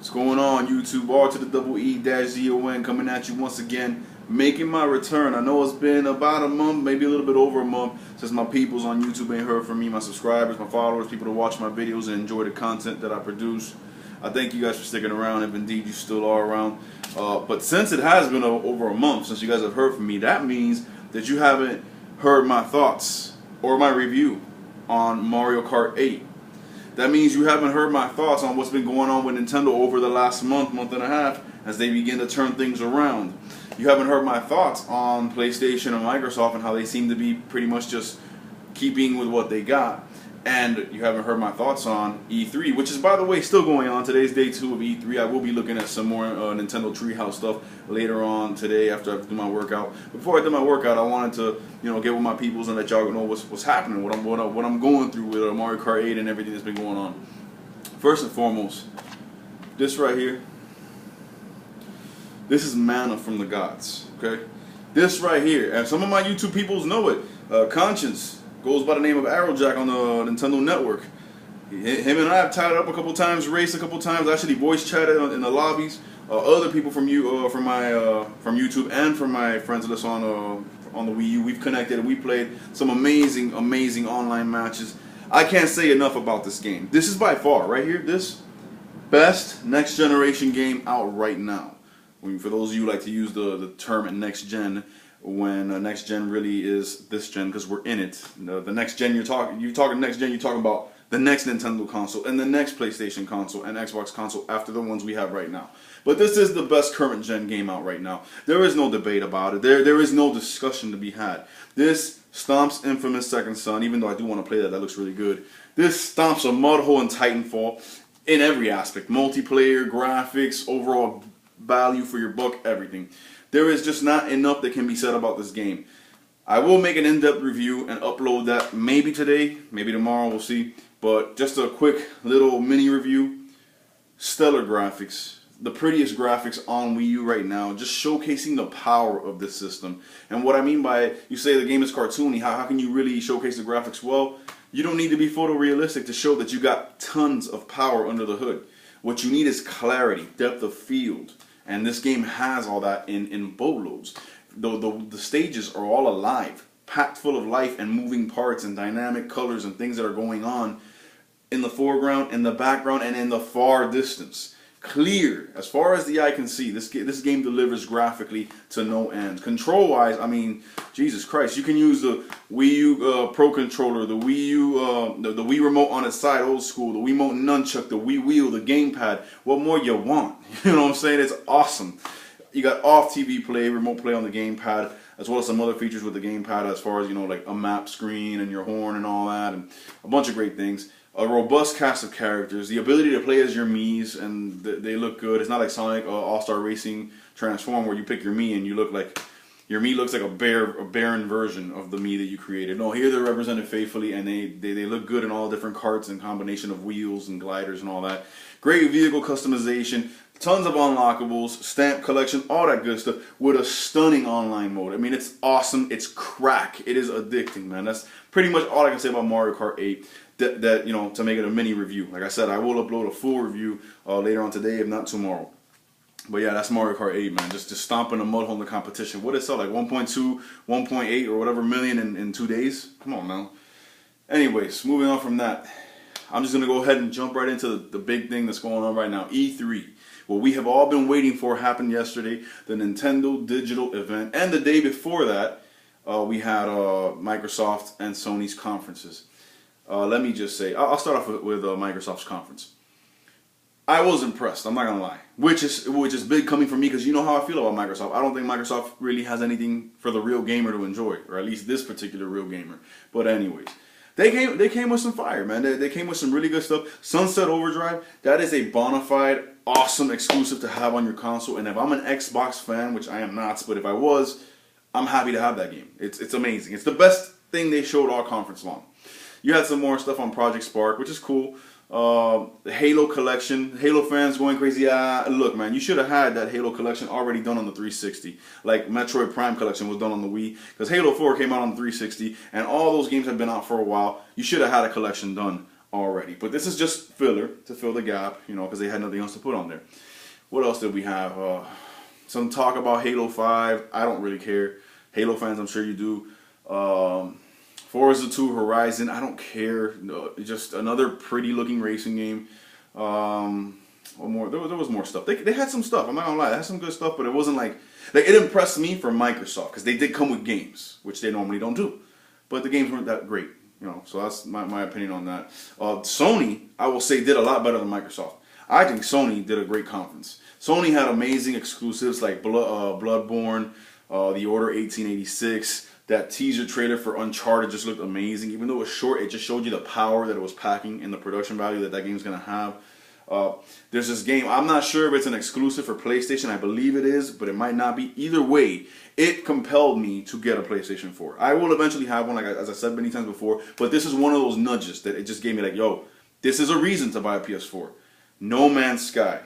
What's going on, YouTube? R to the double E dash ZON coming at you once again, making my return. I know it's been about a month, maybe a little bit over a month, since my peoples on YouTube ain't heard from me, my subscribers, my followers, people that watch my videos and enjoy the content that I produce. I thank you guys for sticking around, if indeed you still are around. But since it has been over a month since you guys have heard from me, that means that you haven't heard my thoughts or my review on Mario Kart 8. That means you haven't heard my thoughts on what's been going on with Nintendo over the last month and a half as they begin to turn things around. You haven't heard my thoughts on PlayStation and Microsoft and how they seem to be pretty much just keeping with what they got. And you haven't heard my thoughts on E3, which is, by the way, still going on. Today's day 2 of E3. I will be looking at some more Nintendo Treehouse stuff later on today after I do my workout. Before I do my workout, I wanted to, get with my peoples and let y'all know what's happening, what I'm going through with Mario Kart 8 and everything that's been going on. First and foremost, this right here, this is manna from the gods. Okay, this right here, and some of my YouTube peoples know it. Conscience goes by the name of Arrowjack on the Nintendo Network. Him and I have tied it up a couple times, raced a couple times, actually voice chatted in the lobbies. Other people from YouTube and from my friends that are on the Wii U, we've connected and we played some amazing online matches. I can't say enough about this game. This is by far, right here, this best next generation game out right now. For those of you who like to use the term next gen, when next gen really is this gen, because we're in it. The next gen you're talking next gen, you're talking about the next Nintendo console and the next PlayStation console and Xbox console after the ones we have right now. But this is the best current gen game out right now. There is no debate about it. There is no discussion to be had. This stomps Infamous Second Son, even though I do want to play that looks really good. This stomps a Mudhole and Titanfall in every aspect. Multiplayer, graphics, overall value for your buck, everything. There is just not enough that can be said about this game. I will make an in-depth review and upload that maybe today, maybe tomorrow, we'll see. But just a quick little mini review. Stellar graphics. The prettiest graphics on Wii U right now, just showcasing the power of this system. And what I mean by it, you say the game is cartoony, how can you really showcase the graphics? Well, you don't need to be photorealistic to show that you got tons of power under the hood. What you need is clarity, depth of field. And this game has all that in boatloads. The stages are all alive, packed full of life and moving parts and dynamic colors and things that are going on in the foreground, in the background, and in the far distance. Clear, as far as the eye can see, this game delivers graphically to no end. Control-wise, I mean, Jesus Christ, you can use the Wii U Pro Controller, the Wii U, the Wii Remote on its side, old school, the Wiimote Nunchuck, the Wii Wheel, the gamepad. What more you want? You know what I'm saying? It's awesome. You got off-TV play, remote play on the gamepad, as well as some other features with the gamepad as far as, like a map screen and your horn and all that, and a bunch of great things. A robust cast of characters, the ability to play as your Miis, and they look good. It's not like Sonic All-Star Racing Transform where you pick your Mii and you look like your Mii looks like a barren version of the Mii that you created. No, here they're represented faithfully, and they look good in all different carts and combination of wheels and gliders and all that. Great vehicle customization, tons of unlockables, stamp collection, all that good stuff with a stunning online mode. I mean, it's awesome. It's crack. It is addicting, man. That's pretty much all I can say about Mario Kart 8. To make it a mini review. Like I said, I will upload a full review later on today, if not tomorrow. But yeah, that's Mario Kart 8, man. Just stomping a mud hole in the competition. What did it sell? Like 1.2, 1.8 or whatever million in 2 days? Come on now. Anyways, moving on from that, I'm just going to go ahead and jump right into the big thing that's going on right now. E3. What we have all been waiting for happened yesterday. The Nintendo Digital event. And the day before that, we had Microsoft and Sony's conferences. Let me just say, I'll start off with Microsoft's conference. I was impressed, I'm not going to lie. Which is big coming from me because you know how I feel about Microsoft. I don't think Microsoft really has anything for the real gamer to enjoy, or at least this particular real gamer. But anyways, they came with some fire, man. They came with some really good stuff. Sunset Overdrive, that is a bona fide, awesome exclusive to have on your console. And if I'm an Xbox fan, which I am not, but if I was, I'm happy to have that game. It's amazing. It's the best thing they showed all conference long. You had some more stuff on Project Spark, which is cool. The Halo collection. Halo fans going crazy. Look, man, you should have had that Halo collection already done on the 360. Like Metroid Prime collection was done on the Wii. Because Halo 4 came out on the 360. And all those games have been out for a while. You should have had a collection done already. But this is just filler to fill the gap, you know, because they had nothing else to put on there. What else did we have? Some talk about Halo 5. I don't really care. Halo fans, I'm sure you do. Forza 2 Horizon, I don't care. No, just another pretty looking racing game. What more? There was more stuff. They had some stuff. I'm not gonna lie, they had some good stuff, but it wasn't like it impressed me for Microsoft because they did come with games, which they normally don't do. But the games weren't that great, you know. So that's my opinion on that. Sony, I will say, did a lot better than Microsoft. I think Sony did a great conference. Sony had amazing exclusives like Bloodborne, The Order 1886. That teaser trailer for Uncharted just looked amazing. Even though it was short, it just showed you the power that it was packing and the production value that that game's going to have. There's this game, I'm not sure if it's an exclusive for PlayStation. I believe it is, but it might not be. Either way, it compelled me to get a PlayStation 4. I will eventually have one, like as I said many times before, but this is one of those nudges that it just gave me like, yo, this is a reason to buy a PS4. No Man's Sky.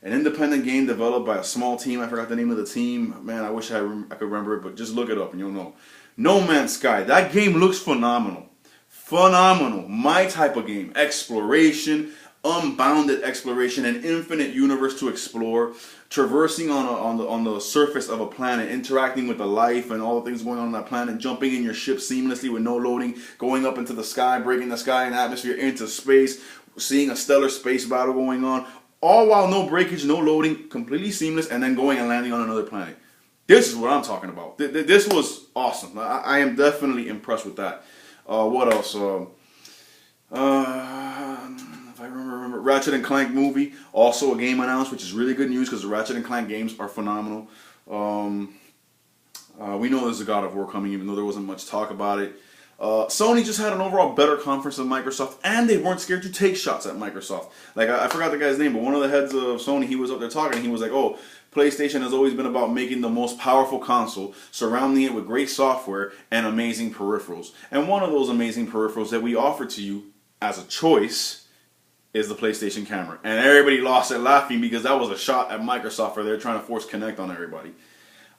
An independent game developed by a small team. I forgot the name of the team. Man, I wish I could remember it, but just look it up and you'll know. No Man's Sky. That game looks phenomenal. Phenomenal. My type of game. Exploration, unbounded exploration, an infinite universe to explore, traversing on the surface of a planet, interacting with the life and all the things going on that planet, jumping in your ship seamlessly with no loading, going up into the sky, breaking the sky and atmosphere into space, seeing a stellar space battle going on, all while no breakage, no loading, completely seamless, and then going and landing on another planet. This is what I'm talking about. This was awesome. I am definitely impressed with that. What else? If I remember, Ratchet and Clank movie, also a game announced, which is really good news because the Ratchet and Clank games are phenomenal. We know there's a God of War coming, even though there wasn't much talk about it. Sony just had an overall better conference than Microsoft, and they weren't scared to take shots at Microsoft. Like, I forgot the guy's name, but one of the heads of Sony, he was up there talking, and he was like, oh, PlayStation has always been about making the most powerful console, surrounding it with great software and amazing peripherals. And one of those amazing peripherals that we offer to you as a choice is the PlayStation camera. And everybody lost it laughing because that was a shot at Microsoft where they're trying to force Connect on everybody.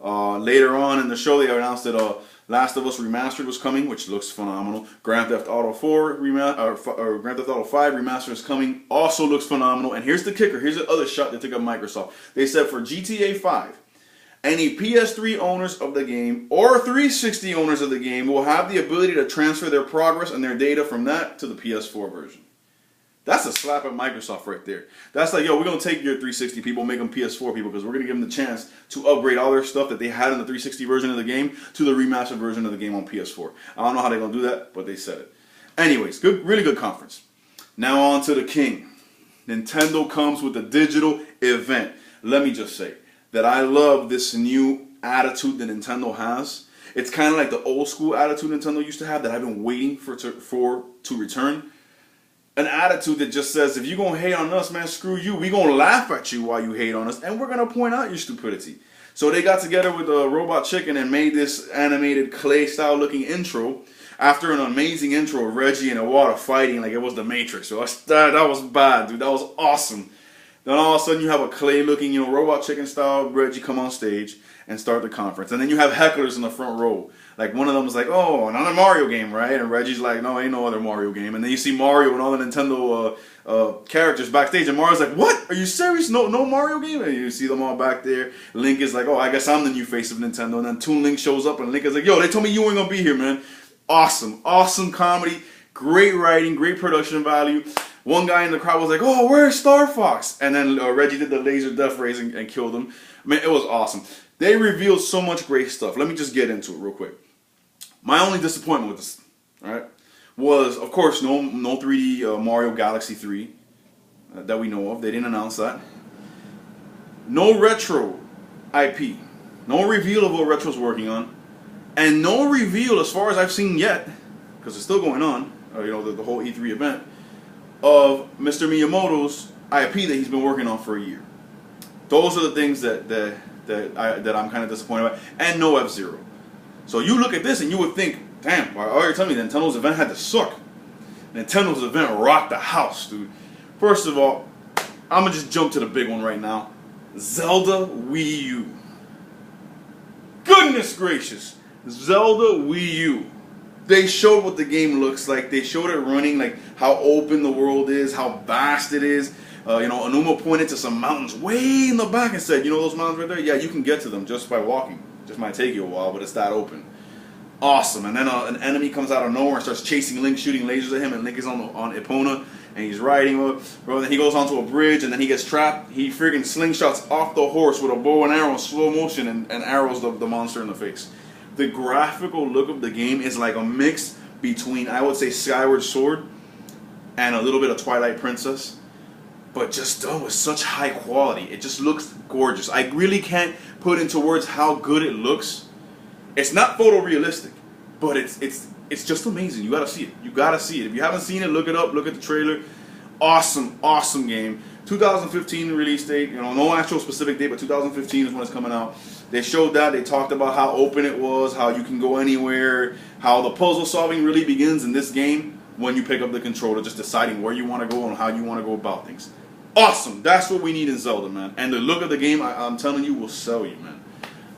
Later on in the show, they announced that Last of Us Remastered was coming, which looks phenomenal. Grand Theft Auto 4 Grand Theft Auto 5 Remastered is coming, also looks phenomenal. And here's the kicker. Here's the other shot they took at Microsoft. They said for GTA 5, any PS3 owners of the game or 360 owners of the game will have the ability to transfer their progress and their data from that to the PS4 version. That's a slap at Microsoft right there. That's like, yo, we're going to take your 360 people, make them PS4 people, because we're going to give them the chance to upgrade all their stuff that they had in the 360 version of the game to the remastered version of the game on PS4. I don't know how they're going to do that, but they said it. Anyways, really good conference. Now on to the king. Nintendo comes with a digital event. Let me just say that I love this new attitude that Nintendo has. It's kind of like the old school attitude Nintendo used to have that I've been waiting for to return. An attitude that just says, if you're going to hate on us, man, screw you. We're going to laugh at you while you hate on us, and we're going to point out your stupidity. So they got together with Robot Chicken and made this animated clay-style looking intro after an amazing intro of Reggie and Iwata fighting like it was the Matrix. So that was bad, dude. That was awesome. Then all of a sudden you have a clay-looking, Robot Chicken-style Reggie come on stage and start the conference. And then you have hecklers in the front row. Like, one of them is like, oh, another Mario game, right? And Reggie's like, no, ain't no other Mario game. And then you see Mario and all the Nintendo characters backstage. And Mario's like, what? Are you serious? No Mario game? And you see them all back there. Link is like, oh, I guess I'm the new face of Nintendo. And then Toon Link shows up and Link is like, yo, they told me you weren't going to be here, man. Awesome. Awesome comedy. Great writing. Great production value. One guy in the crowd was like, oh, where's Star Fox? And then Reggie did the laser death rays and killed him. I mean, it was awesome. They revealed so much great stuff. Let me just get into it real quick. My only disappointment with this, alright, was, of course, no 3D Mario Galaxy 3 that we know of. They didn't announce that. No retro IP. No reveal of what Retro's working on. And no reveal, as far as I've seen yet, because it's still going on, the whole E3 event, of Mr. Miyamoto's IP that he's been working on for a year. Those are the things that I'm kind of disappointed about. And no F-Zero. So you look at this and you would think, damn, all you're telling me Nintendo's event had to suck. Nintendo's event rocked the house, dude. First of all, I'm going to just jump to the big one right now. Zelda Wii U. Goodness gracious. Zelda Wii U. They showed what the game looks like. They showed it running, like how open the world is, how vast it is. You know, Anuma pointed to some mountains way in the back and said, you know those mountains right there? Yeah, you can get to them just by walking. Just might take you a while, but it's that open. Awesome. And then an enemy comes out of nowhere and starts chasing Link, shooting lasers at him, and Link is on Epona, and he's riding up. Bro, then he goes onto a bridge, and then he gets trapped. He friggin' slingshots off the horse with a bow and arrow in slow motion and arrows the monster in the face. The graphical look of the game is like a mix between, I would say, Skyward Sword and a little bit of Twilight Princess, but just done with such high quality. It just looks gorgeous. I really can't put into words how good it looks. It's not photorealistic, but it's just amazing. You gotta see it. You gotta see it. If you haven't seen it, look it up. Look at the trailer. Awesome, awesome game. 2015 release date. You know, no actual specific date, but 2015 is when it's coming out. They showed that. They talked about how open it was, how you can go anywhere, how the puzzle solving really begins in this game when you pick up the controller, just deciding where you want to go and how you want to go about things. Awesome. That's what we need in Zelda, man. And the look of the game, I'm telling you, will sell you, man.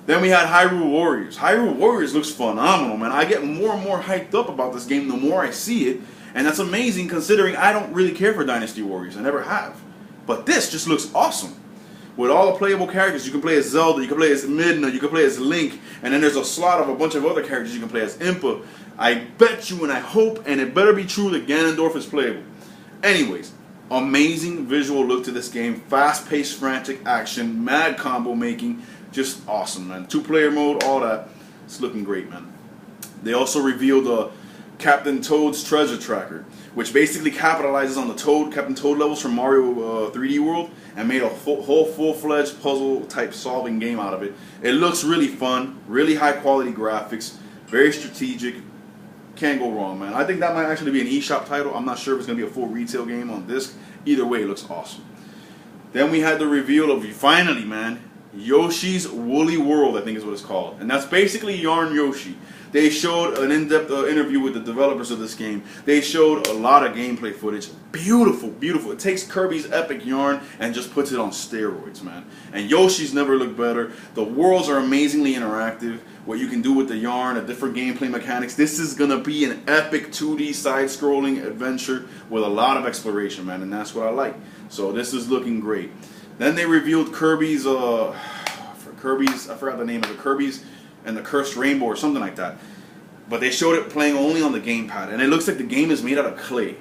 Then we had Hyrule Warriors. Hyrule Warriors looks phenomenal, man. I get more and more hyped up about this game the more I see it. And that's amazing considering I don't really care for Dynasty Warriors. I never have. But this just looks awesome. With all the playable characters, you can play as Zelda, you can play as Midna, you can play as Link, and then there's a slot of a bunch of other characters you can play as Impa. I bet you and I hope, and it better be true, that Ganondorf is playable. Anyways, amazing visual look to this game. Fast-paced, frantic action, mad combo making. Just awesome, man. 2-player mode, all that. It's looking great, man. They also revealed Captain Toad's Treasure Tracker, which basically capitalizes on the Captain Toad levels from Mario 3D World and made a whole full-fledged puzzle-type solving game out of it. It looks really fun, really high-quality graphics, very strategic. Can't go wrong, man. I think that might actually be an eShop title. I'm not sure if it's going to be a full retail game on disc. Either way, it looks awesome. Then we had the reveal of, finally, man, Yoshi's Woolly World, I think is what it's called. And that's basically Yarn Yoshi. They showed an in-depth interview with the developers of this game. They showed a lot of gameplay footage. Beautiful, beautiful. It takes Kirby's epic yarn and just puts it on steroids, man. And Yoshi's never looked better. The worlds are amazingly interactive. What you can do with the yarn, the different gameplay mechanics. This is going to be an epic 2D side-scrolling adventure with a lot of exploration, man. And that's what I like. So this is looking great. Then they revealed Kirby's, I forgot the name of it, Kirby's and the Cursed Rainbow or something like that. But they showed it playing only on the gamepad, and it looks like the game is made out of clay.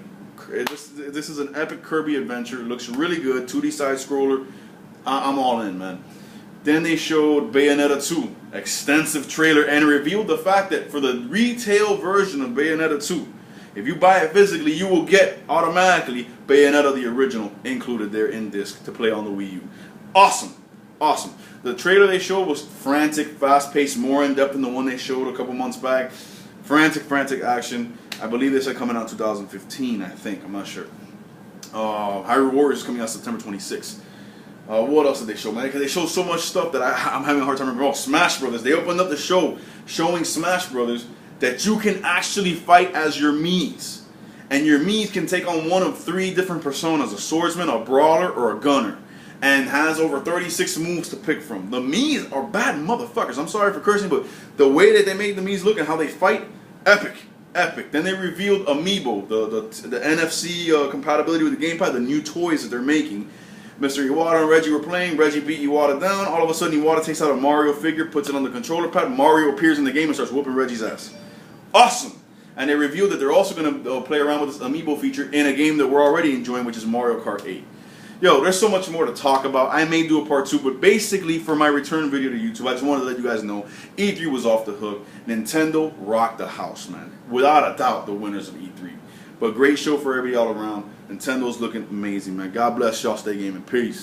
This is an epic Kirby adventure. It looks really good, 2D side-scroller. I'm all in, man. Then they showed Bayonetta 2, extensive trailer, and revealed the fact that for the retail version of Bayonetta 2, if you buy it physically, you will get automatically Bayonetta the original included there in disc to play on the Wii U. Awesome. Awesome. The trailer they showed was frantic, fast-paced, more in-depth than the one they showed a couple months back. Frantic action. I believe they said coming out 2015, I think. I'm not sure. Hyrule Warriors is coming out September 26th. What else did they show, man? Because they showed so much stuff that I'm having a hard time remembering. Oh, Smash Brothers. They opened up the show showing Smash Brothers that you can actually fight as your Miis. And your Miis can take on one of 3 different personas, a swordsman, a brawler, or a gunner. And has over 36 moves to pick from. The Miis are bad motherfuckers. I'm sorry for cursing, but the way that they made the Miis look and how they fight, epic. Epic. Then they revealed Amiibo, the NFC compatibility with the gamepad, the new toys that they're making. Mr. Iwata and Reggie were playing. Reggie beat Iwata down. All of a sudden, Iwata takes out a Mario figure, puts it on the controller pad. Mario appears in the game and starts whooping Reggie's ass. Awesome! And they revealed that they're also going to play around with this Amiibo feature in a game that we're already enjoying, which is Mario Kart 8. Yo, there's so much more to talk about. I may do a part 2, but basically for my return video to YouTube, I just wanted to let you guys know E3 was off the hook. Nintendo rocked the house, man. Without a doubt, the winners of E3. But great show for everybody all around. Nintendo's looking amazing, man. God bless y'all. Stay gaming. Peace.